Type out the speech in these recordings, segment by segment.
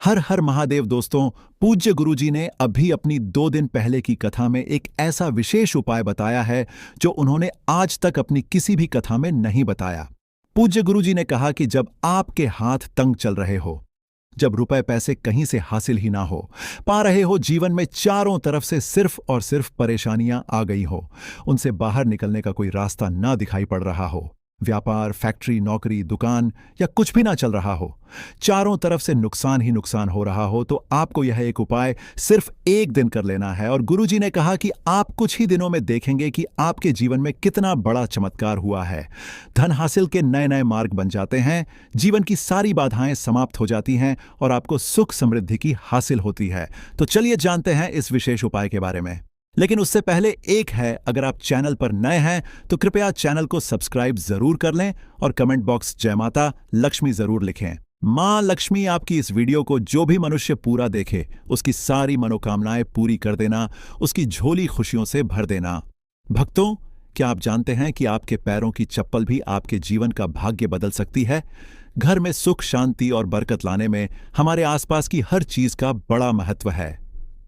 हर हर महादेव दोस्तों। पूज्य गुरुजी ने अभी अपनी 2 दिन पहले की कथा में एक ऐसा विशेष उपाय बताया है जो उन्होंने आज तक अपनी किसी भी कथा में नहीं बताया। पूज्य गुरुजी ने कहा कि जब आपके हाथ तंग चल रहे हो, जब रुपए पैसे कहीं से हासिल ही ना हो पा रहे हो, जीवन में चारों तरफ से सिर्फ और सिर्फ परेशानियां आ गई हो, उनसे बाहर निकलने का कोई रास्ता ना दिखाई पड़ रहा हो, व्यापार, फैक्ट्री, नौकरी, दुकान या कुछ भी ना चल रहा हो, चारों तरफ से नुकसान ही नुकसान हो रहा हो, तो आपको यह एक उपाय सिर्फ 1 दिन कर लेना है। और गुरुजी ने कहा कि आप कुछ ही दिनों में देखेंगे कि आपके जीवन में कितना बड़ा चमत्कार हुआ है। धन हासिल के नए नए मार्ग बन जाते हैं, जीवन की सारी बाधाएं समाप्त हो जाती हैं और आपको सुख समृद्धि की हासिल होती है। तो चलिए जानते हैं इस विशेष उपाय के बारे में। लेकिन उससे पहले एक है, अगर आप चैनल पर नए हैं तो कृपया चैनल को सब्सक्राइब जरूर कर लें और कमेंट बॉक्स जय माता लक्ष्मी जरूर लिखें। मां लक्ष्मी आपकी इस वीडियो को जो भी मनुष्य पूरा देखे उसकी सारी मनोकामनाएं पूरी कर देना, उसकी झोली खुशियों से भर देना। भक्तों, क्या आप जानते हैं कि आपके पैरों की चप्पल भी आपके जीवन का भाग्य बदल सकती है? घर में सुख, शांति और बरकत लाने में हमारे आसपास की हर चीज का बड़ा महत्व है।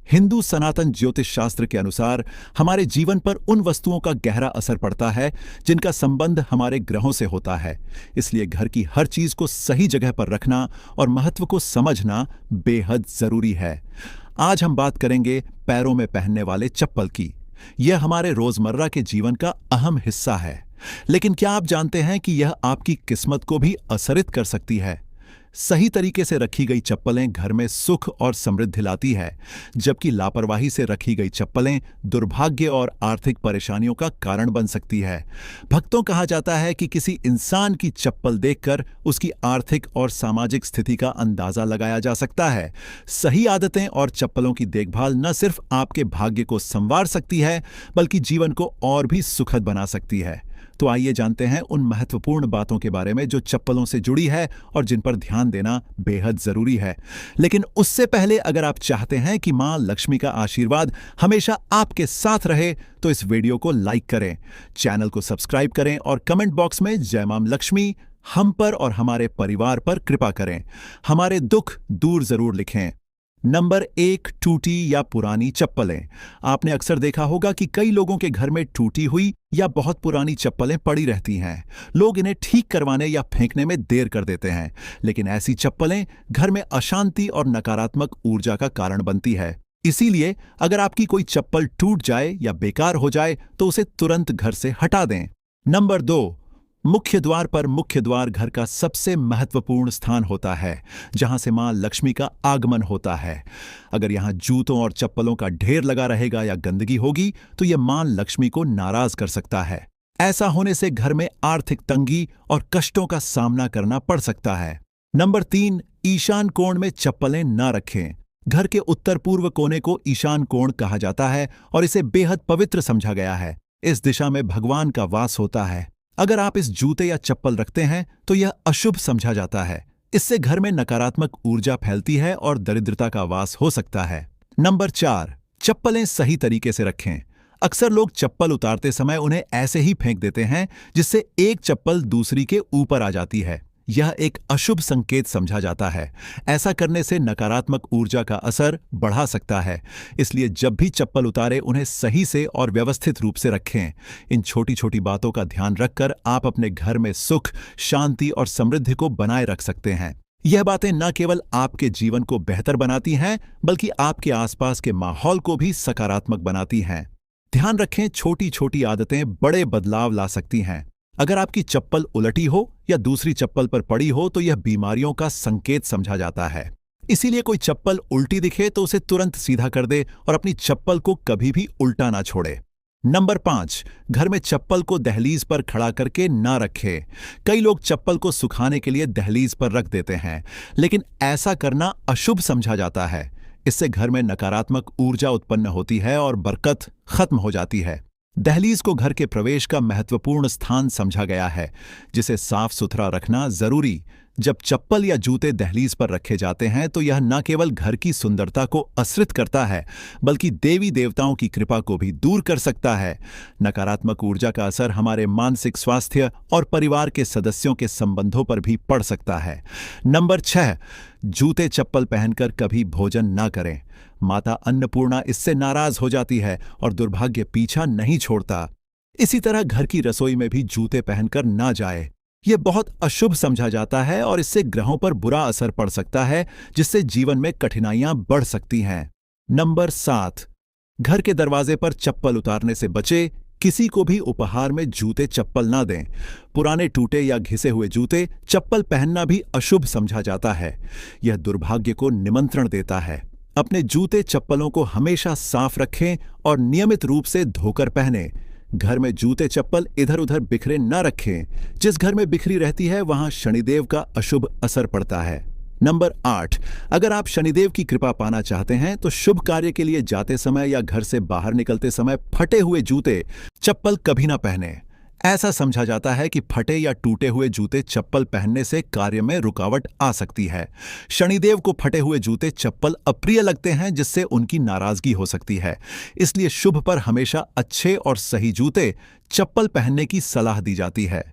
हिंदू सनातन ज्योतिष शास्त्र के अनुसार हमारे जीवन पर उन वस्तुओं का गहरा असर पड़ता है जिनका संबंध हमारे ग्रहों से होता है। इसलिए घर की हर चीज को सही जगह पर रखना और महत्व को समझना बेहद जरूरी है। आज हम बात करेंगे पैरों में पहनने वाले चप्पल की। यह हमारे रोजमर्रा के जीवन का अहम हिस्सा है, लेकिन क्या आप जानते हैं कि यह आपकी किस्मत को भी असरित कर सकती है? सही तरीके से रखी गई चप्पलें घर में सुख और समृद्धि लाती है, जबकि लापरवाही से रखी गई चप्पलें दुर्भाग्य और आर्थिक परेशानियों का कारण बन सकती है। भक्तों, कहा जाता है कि किसी इंसान की चप्पल देखकर उसकी आर्थिक और सामाजिक स्थिति का अंदाजा लगाया जा सकता है। सही आदतें और चप्पलों की देखभाल न सिर्फ आपके भाग्य को संवार सकती है, बल्कि जीवन को और भी सुखद बना सकती है। तो आइए जानते हैं उन महत्वपूर्ण बातों के बारे में जो चप्पलों से जुड़ी है और जिन पर ध्यान देना बेहद जरूरी है। लेकिन उससे पहले अगर आप चाहते हैं कि मां लक्ष्मी का आशीर्वाद हमेशा आपके साथ रहे तो इस वीडियो को लाइक करें, चैनल को सब्सक्राइब करें और कमेंट बॉक्स में जय मां लक्ष्मी हम पर और हमारे परिवार पर कृपा करें, हमारे दुख दूर जरूर लिखें। नंबर 1, टूटी या पुरानी चप्पलें। आपने अक्सर देखा होगा कि कई लोगों के घर में टूटी हुई या बहुत पुरानी चप्पलें पड़ी रहती हैं। लोग इन्हें ठीक करवाने या फेंकने में देर कर देते हैं, लेकिन ऐसी चप्पलें घर में अशांति और नकारात्मक ऊर्जा का कारण बनती है। इसीलिए अगर आपकी कोई चप्पल टूट जाए या बेकार हो जाए तो उसे तुरंत घर से हटा दें। नंबर 2, मुख्य द्वार पर। मुख्य द्वार घर का सबसे महत्वपूर्ण स्थान होता है, जहां से मां लक्ष्मी का आगमन होता है। अगर यहां जूतों और चप्पलों का ढेर लगा रहेगा या गंदगी होगी तो यह मां लक्ष्मी को नाराज कर सकता है। ऐसा होने से घर में आर्थिक तंगी और कष्टों का सामना करना पड़ सकता है। नंबर 3, ईशान कोण में चप्पलें न रखें। घर के उत्तर पूर्व कोने को ईशान कोण कहा जाता है और इसे बेहद पवित्र समझा गया है। इस दिशा में भगवान का वास होता है। अगर आप इस जूते या चप्पल रखते हैं तो यह अशुभ समझा जाता है। इससे घर में नकारात्मक ऊर्जा फैलती है और दरिद्रता का वास हो सकता है। नंबर 4, चप्पलें सही तरीके से रखें। अक्सर लोग चप्पल उतारते समय उन्हें ऐसे ही फेंक देते हैं, जिससे एक चप्पल दूसरी के ऊपर आ जाती है। यह एक अशुभ संकेत समझा जाता है। ऐसा करने से नकारात्मक ऊर्जा का असर बढ़ा सकता है। इसलिए जब भी चप्पल उतारें उन्हें सही से और व्यवस्थित रूप से रखें। इन छोटी छोटी बातों का ध्यान रखकर आप अपने घर में सुख, शांति और समृद्धि को बनाए रख सकते हैं। यह बातें न केवल आपके जीवन को बेहतर बनाती हैं, बल्कि आपके आसपास के माहौल को भी सकारात्मक बनाती हैं। ध्यान रखें, छोटी छोटी आदतें बड़े बदलाव ला सकती हैं। अगर आपकी चप्पल उलटी हो या दूसरी चप्पल पर पड़ी हो तो यह बीमारियों का संकेत समझा जाता है। इसीलिए कोई चप्पल उल्टी दिखे तो उसे तुरंत सीधा कर दे और अपनी चप्पल को कभी भी उल्टा ना छोड़े। नंबर 5, घर में चप्पल को दहलीज पर खड़ा करके ना रखें। कई लोग चप्पल को सुखाने के लिए दहलीज पर रख देते हैं, लेकिन ऐसा करना अशुभ समझा जाता है। इससे घर में नकारात्मक ऊर्जा उत्पन्न होती है और बरकत खत्म हो जाती है। दहलीज को घर के प्रवेश का महत्वपूर्ण स्थान समझा गया है, जिसे साफ सुथरा रखना जरूरी। जब चप्पल या जूते दहलीज पर रखे जाते हैं तो यह न केवल घर की सुंदरता को असृत करता है, बल्कि देवी देवताओं की कृपा को भी दूर कर सकता है। नकारात्मक ऊर्जा का असर हमारे मानसिक स्वास्थ्य और परिवार के सदस्यों के संबंधों पर भी पड़ सकता है। नंबर 6, जूते चप्पल पहनकर कभी भोजन न करें। माता अन्नपूर्णा इससे नाराज हो जाती है और दुर्भाग्य पीछा नहीं छोड़ता। इसी तरह घर की रसोई में भी जूते पहनकर ना जाए। यह बहुत अशुभ समझा जाता है और इससे ग्रहों पर बुरा असर पड़ सकता है, जिससे जीवन में कठिनाइयां बढ़ सकती हैं। नंबर 7, घर के दरवाजे पर चप्पल उतारने से बचे। किसी को भी उपहार में जूते चप्पल ना दें। पुराने टूटे या घिसे हुए जूते चप्पल पहनना भी अशुभ समझा जाता है। यह दुर्भाग्य को निमंत्रण देता है। अपने जूते चप्पलों को हमेशा साफ रखें और नियमित रूप से धोकर पहनें। घर में जूते चप्पल इधर उधर बिखरे न रखें। जिस घर में बिखरी रहती है वहां शनिदेव का अशुभ असर पड़ता है। नंबर 8, अगर आप शनिदेव की कृपा पाना चाहते हैं तो शुभ कार्य के लिए जाते समय या घर से बाहर निकलते समय फटे हुए जूते चप्पल कभी ना पहने। ऐसा समझा जाता है कि फटे या टूटे हुए जूते चप्पल पहनने से कार्य में रुकावट आ सकती है। शनिदेव को फटे हुए जूते चप्पल अप्रिय लगते हैं, जिससे उनकी नाराजगी हो सकती है। इसलिए शुभ पर हमेशा अच्छे और सही जूते चप्पल पहनने की सलाह दी जाती है।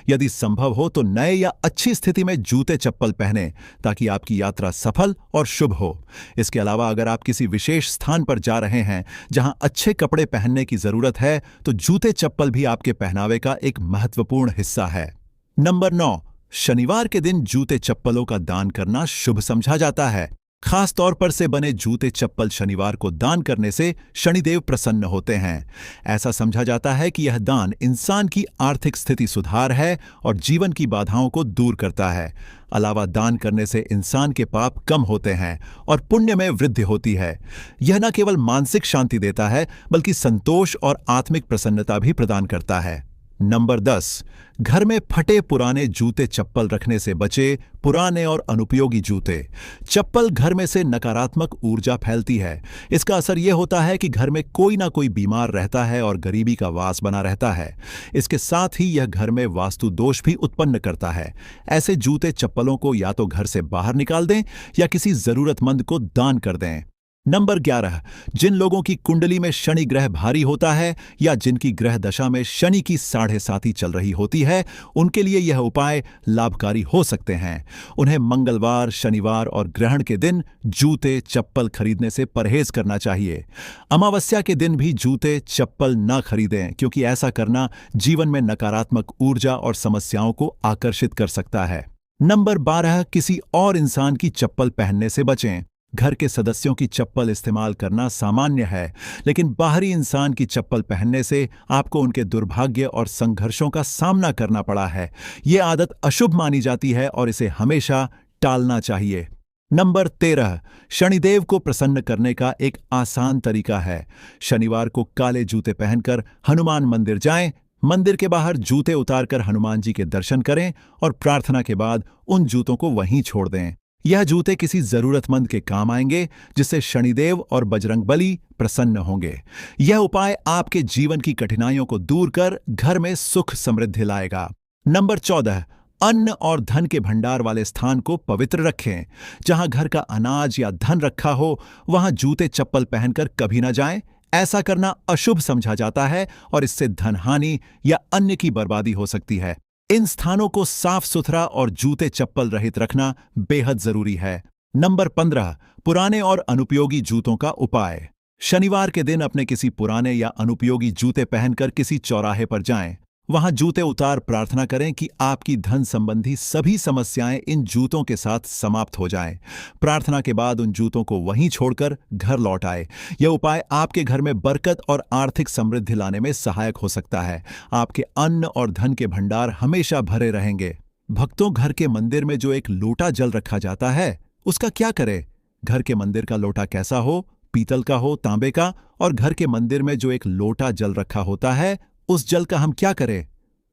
यदि संभव हो तो नए या अच्छी स्थिति में जूते चप्पल पहनें, ताकि आपकी यात्रा सफल और शुभ हो। इसके अलावा अगर आप किसी विशेष स्थान पर जा रहे हैं जहां अच्छे कपड़े पहनने की जरूरत है, तो जूते चप्पल भी आपके पहनावे का एक महत्वपूर्ण हिस्सा है। नंबर 9, शनिवार के दिन जूते चप्पलों का दान करना शुभ समझा जाता है। खास तौर पर से बने जूते चप्पल शनिवार को दान करने से शनिदेव प्रसन्न होते हैं। ऐसा समझा जाता है कि यह दान इंसान की आर्थिक स्थिति सुधार है और जीवन की बाधाओं को दूर करता है। अलावा दान करने से इंसान के पाप कम होते हैं और पुण्य में वृद्धि होती है। यह न केवल मानसिक शांति देता है, बल्कि संतोष और आत्मिक प्रसन्नता भी प्रदान करता है। नंबर 10, घर में फटे पुराने जूते चप्पल रखने से बचे। पुराने और अनुपयोगी जूते चप्पल घर में से नकारात्मक ऊर्जा फैलती है। इसका असर यह होता है कि घर में कोई ना कोई बीमार रहता है और गरीबी का वास बना रहता है। इसके साथ ही यह घर में वास्तु दोष भी उत्पन्न करता है। ऐसे जूते चप्पलों को या तो घर से बाहर निकाल दें या किसी जरूरतमंद को दान कर दें। नंबर 11, जिन लोगों की कुंडली में शनि ग्रह भारी होता है या जिनकी ग्रह दशा में शनि की 7.5 चल रही होती है, उनके लिए यह उपाय लाभकारी हो सकते हैं। उन्हें मंगलवार, शनिवार और ग्रहण के दिन जूते चप्पल खरीदने से परहेज करना चाहिए। अमावस्या के दिन भी जूते चप्पल न खरीदें, क्योंकि ऐसा करना जीवन में नकारात्मक ऊर्जा और समस्याओं को आकर्षित कर सकता है। नंबर 12, किसी और इंसान की चप्पल पहनने से बचें। घर के सदस्यों की चप्पल इस्तेमाल करना सामान्य है, लेकिन बाहरी इंसान की चप्पल पहनने से आपको उनके दुर्भाग्य और संघर्षों का सामना करना पड़ा है। यह आदत अशुभ मानी जाती है और इसे हमेशा टालना चाहिए। नंबर 13, शनिदेव को प्रसन्न करने का एक आसान तरीका है। शनिवार को काले जूते पहनकर हनुमान मंदिर जाएं। मंदिर के बाहर जूते उतारकर हनुमान जी के दर्शन करें और प्रार्थना के बाद उन जूतों को वहीं छोड़ दें। यह जूते किसी जरूरतमंद के काम आएंगे, जिससे शनिदेव और बजरंगबली प्रसन्न होंगे। यह उपाय आपके जीवन की कठिनाइयों को दूर कर घर में सुख समृद्धि लाएगा। नंबर 14, अन्न और धन के भंडार वाले स्थान को पवित्र रखें। जहां घर का अनाज या धन रखा हो, वहां जूते चप्पल पहनकर कभी न जाएं। ऐसा करना अशुभ समझा जाता है और इससे धन हानि या अन्न की बर्बादी हो सकती है। इन स्थानों को साफ सुथरा और जूते चप्पल रहित रखना बेहद जरूरी है। नंबर 15, पुराने और अनुपयोगी जूतों का उपाय। शनिवार के दिन अपने किसी पुराने या अनुपयोगी जूते पहनकर किसी चौराहे पर जाएं। वहां जूते उतार प्रार्थना करें कि आपकी धन संबंधी सभी समस्याएं इन जूतों के साथ समाप्त हो जाएं। प्रार्थना के बाद उन जूतों को वहीं छोड़कर घर लौट आए। यह उपाय आपके घर में बरकत और आर्थिक समृद्धि लाने में सहायक हो सकता है। आपके अन्न और धन के भंडार हमेशा भरे रहेंगे। भक्तों, घर के मंदिर में जो एक लोटा जल रखा जाता है, उसका क्या करें? घर के मंदिर का लोटा कैसा हो? पीतल का हो, तांबे का? और घर के मंदिर में जो एक लोटा जल रखा होता है, उस जल का हम क्या करें?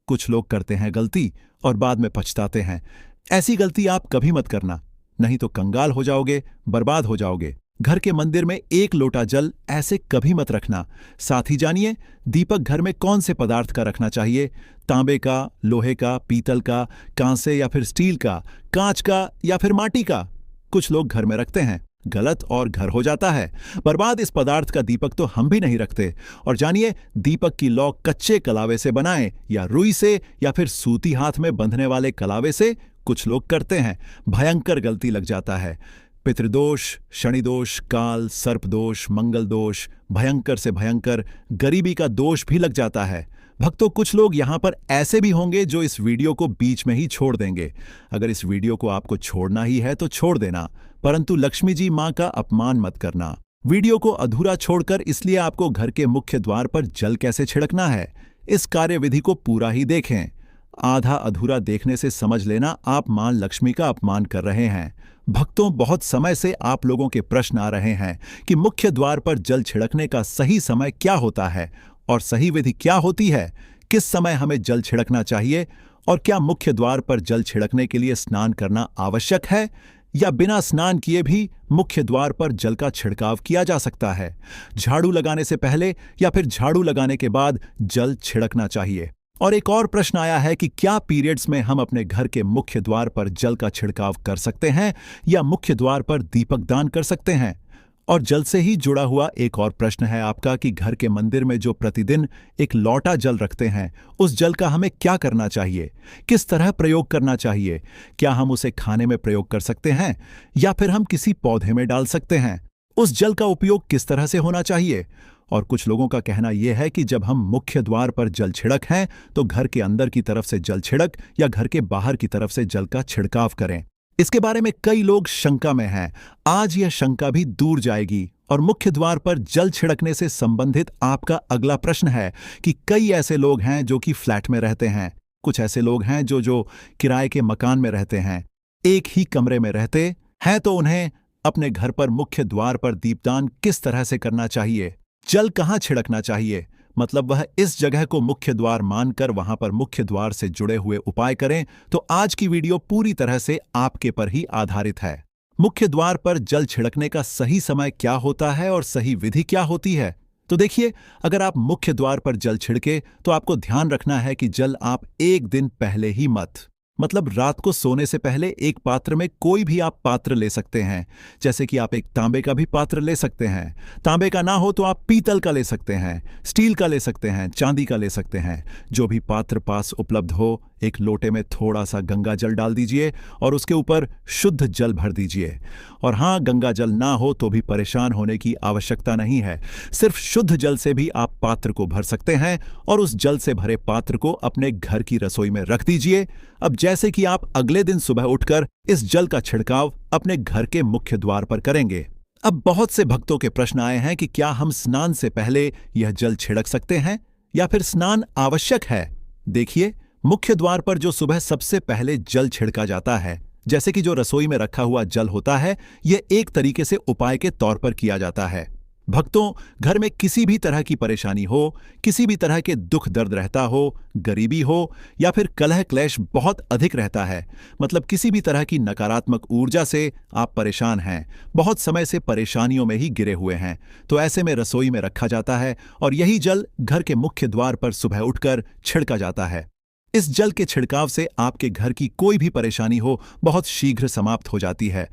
कुछ लोग करते हैं गलती और बाद में पछताते हैं। ऐसी गलती आप कभी मत करना, नहीं तो कंगाल हो जाओगे, बर्बाद हो जाओगे। घर के मंदिर में एक लोटा जल ऐसे कभी मत रखना। साथ ही जानिए दीपक घर में कौन से पदार्थ का रखना चाहिए, तांबे का, लोहे का, पीतल का, कांसे या फिर स्टील का, कांच का या फिर माटी का। कुछ लोग घर में रखते हैं, गलत और घर हो जाता है बर्बाद। इस पदार्थ का दीपक तो हम भी नहीं रखते। और जानिए दीपक की लौ कच्चे कलावे से बनाएं या रुई से या फिर सूती हाथ में बंधने वाले कलावे से कुछ लोग करते हैं, भयंकर गलती लग जाता है। पितृदोष, शनिदोष, काल, सर्पदोष, मंगल दोष, भयंकर से भयंकर गरीबी का दोष भी लग जाता है। भक्तों, कुछ लोग यहां पर ऐसे भी होंगे जो इस वीडियो को बीच में ही छोड़ देंगे। अगर इस वीडियो को आपको छोड़ना ही है तो छोड़ देना, परंतु लक्ष्मी जी मां का अपमान मत करना। वीडियो को अधूरा छोड़कर इसलिए आपको घर के मुख्य द्वार पर जल कैसे छिड़कना है, इस कार्यविधि को पूरा ही देखें। आधा अधूरा देखने से समझ लेना आप मां लक्ष्मी का अपमान कर रहे हैं। भक्तों, बहुत समय से आप लोगों के प्रश्न आ रहे हैं कि मुख्य द्वार पर जल छिड़कने का सही समय क्या होता है और सही विधि क्या होती है, किस समय हमें जल छिड़कना चाहिए और क्या मुख्य द्वार पर जल छिड़कने के लिए स्नान करना आवश्यक है या बिना स्नान किए भी मुख्य द्वार पर जल का छिड़काव किया जा सकता है। झाड़ू लगाने से पहले या फिर झाड़ू लगाने के बाद जल छिड़कना चाहिए। और एक और प्रश्न आया है कि क्या पीरियड्स में हम अपने घर के मुख्य द्वार पर जल का छिड़काव कर सकते हैं या मुख्य द्वार पर दीपक दान कर सकते हैं। और जल से ही जुड़ा हुआ एक और प्रश्न है आपका कि घर के मंदिर में जो प्रतिदिन एक लौटा जल रखते हैं, उस जल का हमें क्या करना चाहिए, किस तरह प्रयोग करना चाहिए। क्या हम उसे खाने में प्रयोग कर सकते हैं या फिर हम किसी पौधे में डाल सकते हैं। उस जल का उपयोग किस तरह से होना चाहिए। और कुछ लोगों का कहना यह है कि जब हम मुख्य द्वार पर जल छिड़क हैं तो घर के अंदर की तरफ से जल छिड़क या घर के बाहर की तरफ से जल का छिड़काव करें। इसके बारे में कई लोग शंका में हैं। आज यह शंका भी दूर जाएगी और मुख्य द्वार पर जल छिड़कने से संबंधित आपका अगला प्रश्न है कि कई ऐसे लोग हैं जो कि फ्लैट में रहते हैं, कुछ ऐसे लोग हैं जो किराए के मकान में रहते हैं, एक ही कमरे में रहते हैं, तो उन्हें अपने घर पर मुख्य द्वार पर दीपदान किस तरह से करना चाहिए, जल कहां छिड़कना चाहिए। मतलब वह इस जगह को मुख्य द्वार मानकर वहां पर मुख्य द्वार से जुड़े हुए उपाय करें। तो आज की वीडियो पूरी तरह से आपके पर ही आधारित है। मुख्य द्वार पर जल छिड़कने का सही समय क्या होता है और सही विधि क्या होती है। तो देखिए, अगर आप मुख्य द्वार पर जल छिड़के तो आपको ध्यान रखना है कि जल आप एक दिन पहले ही मतलब रात को सोने से पहले एक पात्र में कोई भी आप पात्र ले सकते हैं। जैसे कि आप एक तांबे का भी पात्र ले सकते हैं, तांबे का ना हो तो आप पीतल का ले सकते हैं, स्टील का ले सकते हैं, चांदी का ले सकते हैं। जो भी पात्र पास उपलब्ध हो, एक लोटे में थोड़ा सा गंगा जल डाल दीजिए और उसके ऊपर शुद्ध जल भर दीजिए। और हाँ, गंगा जल ना हो तो भी परेशान होने की आवश्यकता नहीं है। सिर्फ शुद्ध जल से भी आप पात्र को भर सकते हैं और उस जल से भरे पात्र को अपने घर की रसोई में रख दीजिए। अब जैसे कि आप अगले दिन सुबह उठकर इस जल का छिड़काव अपने घर के मुख्य द्वार पर करेंगे। अब बहुत से भक्तों के प्रश्न आए हैं कि क्या हम स्नान से पहले यह जल छिड़क सकते हैं या फिर स्नान आवश्यक है। देखिए, मुख्य द्वार पर जो सुबह सबसे पहले जल छिड़का जाता है, जैसे कि जो रसोई में रखा हुआ जल होता है, यह एक तरीके से उपाय के तौर पर किया जाता है। भक्तों, घर में किसी भी तरह की परेशानी हो, किसी भी तरह के दुख दर्द रहता हो, गरीबी हो या फिर कलह क्लेश बहुत अधिक रहता है, मतलब किसी भी तरह की नकारात्मक ऊर्जा से आप परेशान हैं, बहुत समय से परेशानियों में ही गिरे हुए हैं, तो ऐसे में रसोई में रखा जाता है और यही जल घर के मुख्य द्वार पर सुबह उठकर छिड़का जाता है। इस जल के छिड़काव से आपके घर की कोई भी परेशानी हो बहुत शीघ्र समाप्त हो जाती है।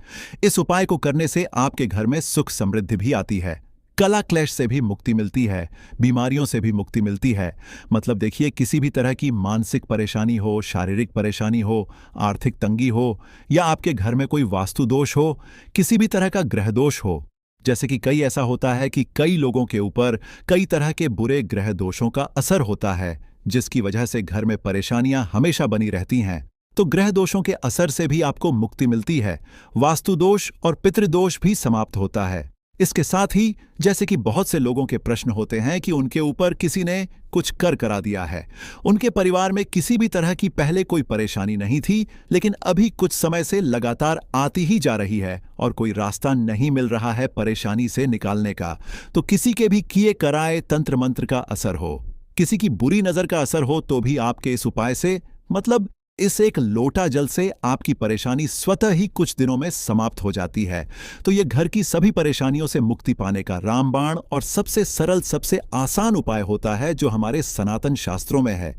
इस उपाय को करने से आपके घर में सुख समृद्धि भी आती है, कला क्लेश से भी मुक्ति मिलती है, बीमारियों से भी मुक्ति मिलती है। मतलब देखिए, किसी भी तरह की मानसिक परेशानी हो, शारीरिक परेशानी हो, आर्थिक तंगी हो या आपके घर में कोई वास्तु दोष हो, किसी भी तरह का ग्रह दोष हो, जैसे कि कई ऐसा होता है कि कई लोगों के ऊपर कई तरह के बुरे ग्रह दोषों का असर होता है, जिसकी वजह से घर में परेशानियां हमेशा बनी रहती हैं। तो ग्रह दोषों के असर से भी आपको मुक्ति मिलती है, वास्तु दोष और पितृदोष भी समाप्त होता है। इसके साथ ही जैसे कि बहुत से लोगों के प्रश्न होते हैं कि उनके ऊपर किसी ने कुछ कर करा दिया है, उनके परिवार में किसी भी तरह की पहले कोई परेशानी नहीं थी, लेकिन अभी कुछ समय से लगातार आती ही जा रही है और कोई रास्ता नहीं मिल रहा है परेशानी से निकालने का। तो किसी के भी किए कराए तंत्र मंत्र का असर हो, किसी की बुरी नजर का असर हो, तो भी आपके इस उपाय से मतलब इस एक लोटा जल से आपकी परेशानी स्वतः ही कुछ दिनों में समाप्त हो जाती है। तो ये घर की सभी परेशानियों से मुक्ति पाने का रामबाण और सबसे सरल, सबसे आसान उपाय होता है जो हमारे सनातन शास्त्रों में है।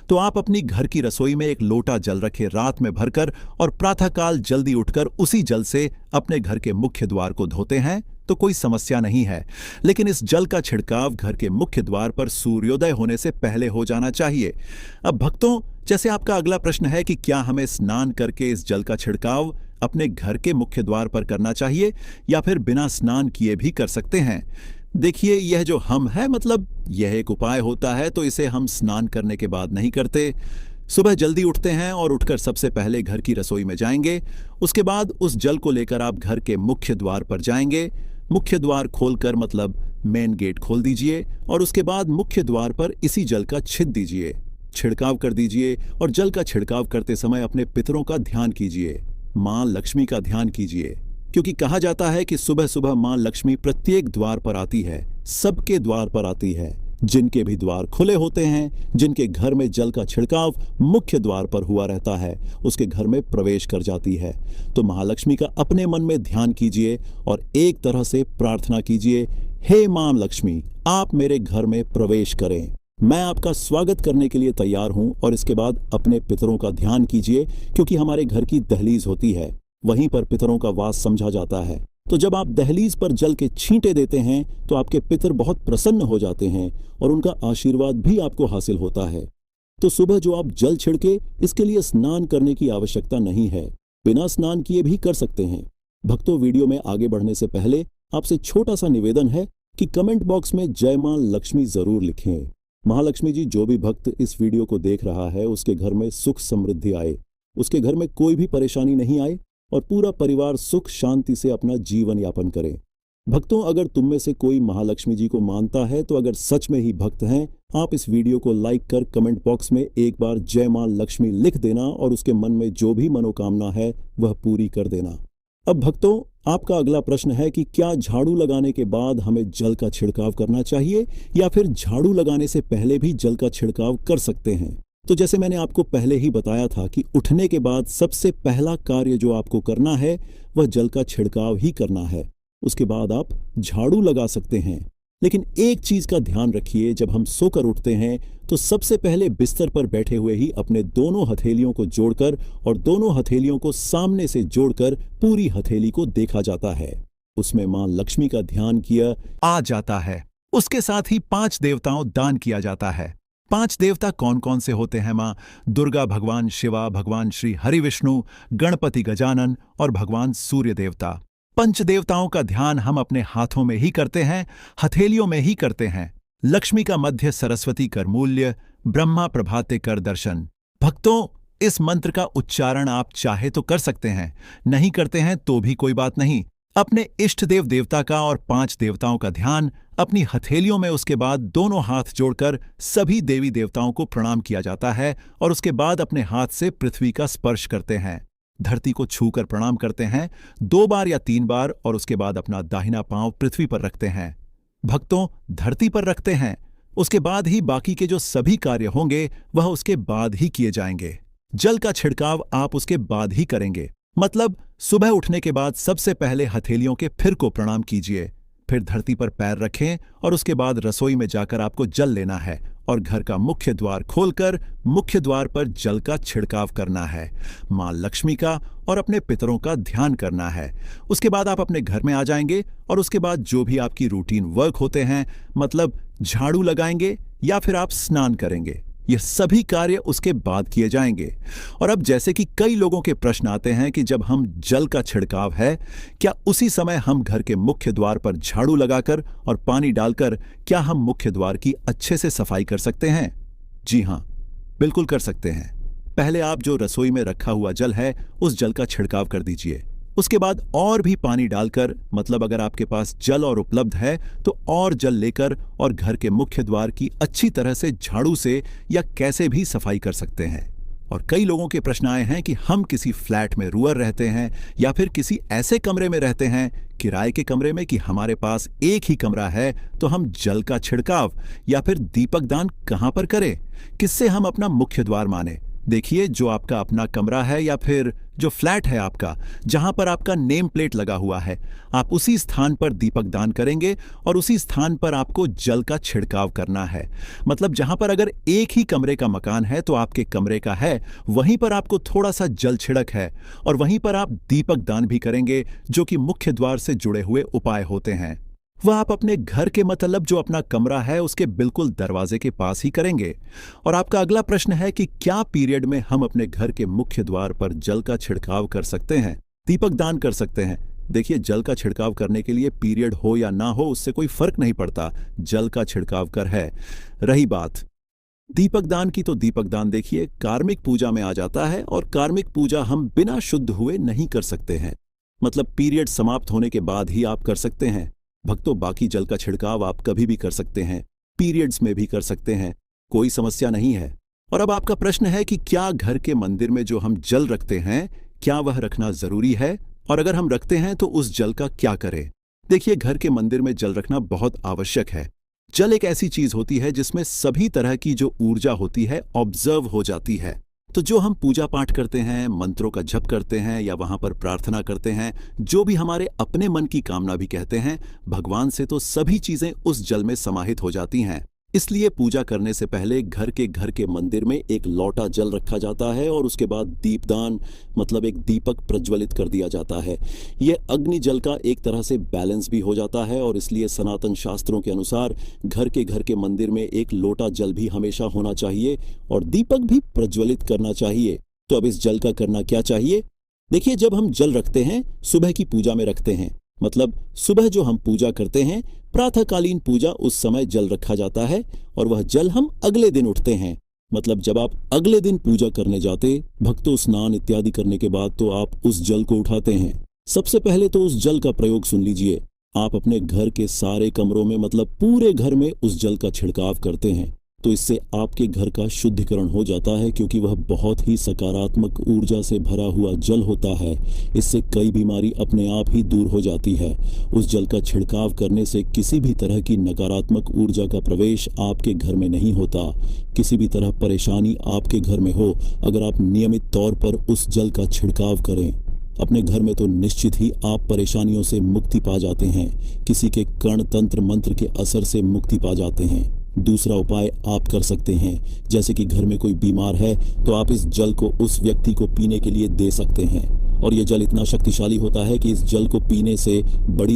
तो आप अपनी घर की रसोई में एक लोटा जल रखें रात में भरकर, और प्रातःकाल जल्दी उठकर उसी जल से अपने घर के मुख्य द्वार को धोते हैं तो कोई समस्या नहीं है। लेकिन इस जल का छिड़काव घर के मुख्य द्वार पर सूर्योदय होने से पहले हो जाना चाहिए। अब भक्तों, जैसे आपका अगला प्रश्न है कि क्या हमें स्नान करके इस जल का छिड़काव अपने घर के मुख्य द्वार पर करना चाहिए या फिर बिना स्नान किए भी कर सकते हैं। देखिए, यह जो हम है, मतलब यह एक उपाय होता है, तो इसे हम स्नान करने के बाद नहीं करते। सुबह जल्दी उठते हैं और उठकर सबसे पहले घर की रसोई में जाएंगे। उसके बाद उस जल को लेकर आप घर के मुख्य द्वार पर जाएंगे। मुख्य द्वार खोलकर, मतलब मेन गेट खोल दीजिए, और उसके बाद मुख्य द्वार पर इसी जल का छिट दीजिए, छिड़काव कर दीजिए। और जल का छिड़काव करते समय अपने पितरों का ध्यान कीजिए, मां लक्ष्मी का ध्यान कीजिए, क्योंकि कहा जाता है कि सुबह सुबह मां लक्ष्मी प्रत्येक द्वार पर आती है, सबके द्वार पर आती है। जिनके भी द्वार खुले होते हैं, जिनके घर में जल का छिड़काव मुख्य द्वार पर हुआ रहता है, उसके घर में प्रवेश कर जाती है। तो महालक्ष्मी का अपने मन में ध्यान कीजिए और एक तरह से प्रार्थना कीजिए, हे मां लक्ष्मी, आप मेरे घर में प्रवेश करें, मैं आपका स्वागत करने के लिए तैयार हूं। और इसके बाद अपने पितरों का ध्यान कीजिए, क्योंकि हमारे घर की दहलीज होती है, वहीं पर पितरों का वास समझा जाता है। तो जब आप दहलीज पर जल के छींटे देते हैं तो आपके पितर बहुत प्रसन्न हो जाते हैं और उनका आशीर्वाद भी आपको हासिल होता है। तो सुबह जो आप जल छिड़के, इसके लिए स्नान करने की आवश्यकता नहीं है, बिना स्नान किए भी कर सकते हैं। भक्तों, वीडियो में आगे बढ़ने से पहले आपसे छोटा सा निवेदन है कि कमेंट बॉक्स में जय मां लक्ष्मी जरूर लिखें। महालक्ष्मी जी, जो भी भक्त इस वीडियो को देख रहा है उसके घर में सुख समृद्धि आए, उसके घर में कोई भी परेशानी नहीं आए और पूरा परिवार सुख शांति से अपना जीवन यापन करे। भक्तों, अगर तुम में से कोई महालक्ष्मी जी को मानता है, तो अगर सच में ही भक्त हैं, आप इस वीडियो को लाइक कर कमेंट बॉक्स में एक बार जय मां लक्ष्मी लिख देना और उसके मन में जो भी मनोकामना है वह पूरी कर देना। अब भक्तों, आपका अगला प्रश्न है कि क्या झाड़ू लगाने के बाद हमें जल का छिड़काव करना चाहिए या फिर झाड़ू लगाने से पहले भी जल का छिड़काव कर सकते हैं। तो जैसे मैंने आपको पहले ही बताया था कि उठने के बाद सबसे पहला कार्य जो आपको करना है वह जल का छिड़काव ही करना है। उसके बाद आप झाड़ू लगा सकते हैं। लेकिन एक चीज का ध्यान रखिए, जब हम सोकर उठते हैं तो सबसे पहले बिस्तर पर बैठे हुए ही अपने दोनों हथेलियों को जोड़कर और दोनों हथेलियों को सामने से जोड़कर पूरी हथेली को देखा जाता है। उसमें मां लक्ष्मी का ध्यान किया आ जाता है। उसके साथ ही 5 देवताओं दान किया जाता है। 5 देवता कौन कौन से होते हैं मां? दुर्गा, भगवान शिवा, भगवान श्री हरि विष्णु, गणपति गजानन और भगवान सूर्य देवता। पंच देवताओं का ध्यान हम अपने हाथों में ही करते हैं, हथेलियों में ही करते हैं। लक्ष्मी का मध्य सरस्वती कर मूल्य, ब्रह्मा प्रभाते कर दर्शन। भक्तों, इस मंत्र का उच्चारण आप चाहे तो कर सकते हैं, नहीं करते हैं तो भी कोई बात नहीं। अपने इष्ट देव देवता का और 5 देवताओं का ध्यान अपनी हथेलियों में, उसके बाद दोनों हाथ जोड़कर सभी देवी देवताओं को प्रणाम किया जाता है और उसके बाद अपने हाथ से पृथ्वी का स्पर्श करते हैं, धरती को छूकर प्रणाम करते हैं 2 बार या 3 बार, और उसके बाद अपना दाहिना पांव पृथ्वी पर रखते हैं। भक्तों, धरती पर रखते हैं। उसके बाद ही बाकी के जो सभी कार्य होंगे वह उसके बाद ही किए जाएंगे। जल का छिड़काव आप उसके बाद ही करेंगे। मतलब सुबह उठने के बाद सबसे पहले हथेलियों के फिर को प्रणाम कीजिए, फिर धरती पर पैर रखें और उसके बाद रसोई में जाकर आपको जल लेना है और घर का मुख्य द्वार खोलकर मुख्य द्वार पर जल का छिड़काव करना है, मां लक्ष्मी का और अपने पितरों का ध्यान करना है। उसके बाद आप अपने घर में आ जाएंगे और उसके बाद जो भी आपकी रूटीन वर्क होते हैं, मतलब झाड़ू लगाएंगे या फिर आप स्नान करेंगे, ये सभी कार्य उसके बाद किए जाएंगे। और अब जैसे कि कई लोगों के प्रश्न आते हैं कि जब हम जल का छिड़काव है, क्या उसी समय हम घर के मुख्य द्वार पर झाड़ू लगाकर और पानी डालकर क्या हम मुख्य द्वार की अच्छे से सफाई कर सकते हैं? जी हां, बिल्कुल कर सकते हैं। पहले आप जो रसोई में रखा हुआ जल है उस जल का छिड़काव कर दीजिए। उसके बाद और भी पानी डालकर, मतलब अगर आपके पास जल और उपलब्ध है तो और जल लेकर और घर के मुख्य द्वार की अच्छी तरह से झाड़ू से या कैसे भी सफाई कर सकते हैं। और कई लोगों के प्रश्न आए हैं कि हम किसी फ्लैट में रूअर रहते हैं या फिर किसी ऐसे कमरे में रहते हैं, किराए के कमरे में, कि हमारे पास एक ही कमरा है, तो हम जल का छिड़काव या फिर दीपक दान कहां पर करें? किससे हम अपना मुख्य द्वार माने? देखिए, जो आपका अपना कमरा है या फिर जो फ्लैट है आपका, जहां पर आपका नेम प्लेट लगा हुआ है, आप उसी स्थान पर दीपक दान करेंगे और उसी स्थान पर आपको जल का छिड़काव करना है। मतलब जहां पर अगर एक ही कमरे का मकान है तो आपके कमरे का है, वहीं पर आपको थोड़ा सा जल छिड़क है और वहीं पर आप दीपक दान भी करेंगे, जो कि मुख्य द्वार से जुड़े हुए उपाय होते हैं। वह आप अपने घर के मतलब जो अपना कमरा है उसके बिल्कुल दरवाजे के पास ही करेंगे। और आपका अगला प्रश्न है कि क्या पीरियड में हम अपने घर के मुख्य द्वार पर जल का छिड़काव कर सकते हैं, दीपक दान कर सकते हैं? देखिए, जल का छिड़काव करने के लिए पीरियड हो या ना हो उससे कोई फर्क नहीं पड़ता, जल का छिड़काव कर है। रही बात दीपक दान की, तो दीपक दान देखिए कार्मिक पूजा में आ जाता है और कार्मिक पूजा हम बिना शुद्ध हुए नहीं कर सकते हैं। मतलब पीरियड समाप्त होने के बाद ही आप कर सकते हैं। भक्तों, बाकी जल का छिड़काव आप कभी भी कर सकते हैं, पीरियड्स में भी कर सकते हैं, कोई समस्या नहीं है। और अब आपका प्रश्न है कि क्या घर के मंदिर में जो हम जल रखते हैं, क्या वह रखना जरूरी है, और अगर हम रखते हैं तो उस जल का क्या करें? देखिए, घर के मंदिर में जल रखना बहुत आवश्यक है। जल एक ऐसी चीज होती है जिसमें सभी तरह की जो ऊर्जा होती है ऑब्जर्व हो जाती है। तो जो हम पूजा पाठ करते हैं, मंत्रों का जप करते हैं या वहां पर प्रार्थना करते हैं, जो भी हमारे अपने मन की कामना भी कहते हैं भगवान से, तो सभी चीजें उस जल में समाहित हो जाती हैं। इसलिए पूजा करने से पहले घर के मंदिर में एक लोटा जल रखा जाता है और उसके बाद दीपदान मतलब एक दीपक प्रज्वलित कर दिया जाता है। यह अग्नि जल का एक तरह से बैलेंस भी हो जाता है और इसलिए सनातन शास्त्रों के अनुसार घर के मंदिर में एक लोटा जल भी हमेशा होना चाहिए और दीपक भी प्रज्वलित करना चाहिए। तो अब इस जल का करना क्या चाहिए? देखिए, जब हम जल रखते हैं सुबह की पूजा में रखते हैं, मतलब सुबह जो हम पूजा करते हैं प्रातःकालीन पूजा, उस समय जल रखा जाता है और वह जल हम अगले दिन उठते हैं। मतलब जब आप अगले दिन पूजा करने जाते भक्तों, स्नान इत्यादि करने के बाद तो आप उस जल को उठाते हैं। सबसे पहले तो उस जल का प्रयोग सुन लीजिए। आप अपने घर के सारे कमरों में मतलब पूरे घर में उस जल का छिड़काव करते हैं, तो इससे आपके घर का शुद्धिकरण हो जाता है, क्योंकि वह बहुत ही सकारात्मक ऊर्जा से भरा हुआ जल होता है। इससे कई बीमारी अपने आप ही दूर हो जाती है। उस जल का छिड़काव करने से किसी भी तरह की नकारात्मक ऊर्जा का प्रवेश आपके घर में नहीं होता। किसी भी तरह परेशानी आपके घर में हो, अगर आप नियमित तौर पर उस जल का छिड़काव करें अपने घर में, तो निश्चित ही आप परेशानियों से मुक्ति पा जाते हैं। किसी के कर्ण तंत्र मंत्र के असर से मुक्ति पा जाते हैं। दूसरा उपाय आप कर सकते हैं, जैसे कि घर में कोई बीमार है तो आप इस जल को उस व्यक्ति को पीने के लिए दे सकते हैं और यह जल इतना शक्तिशाली होता है कि इस जल को पीने से बड़ी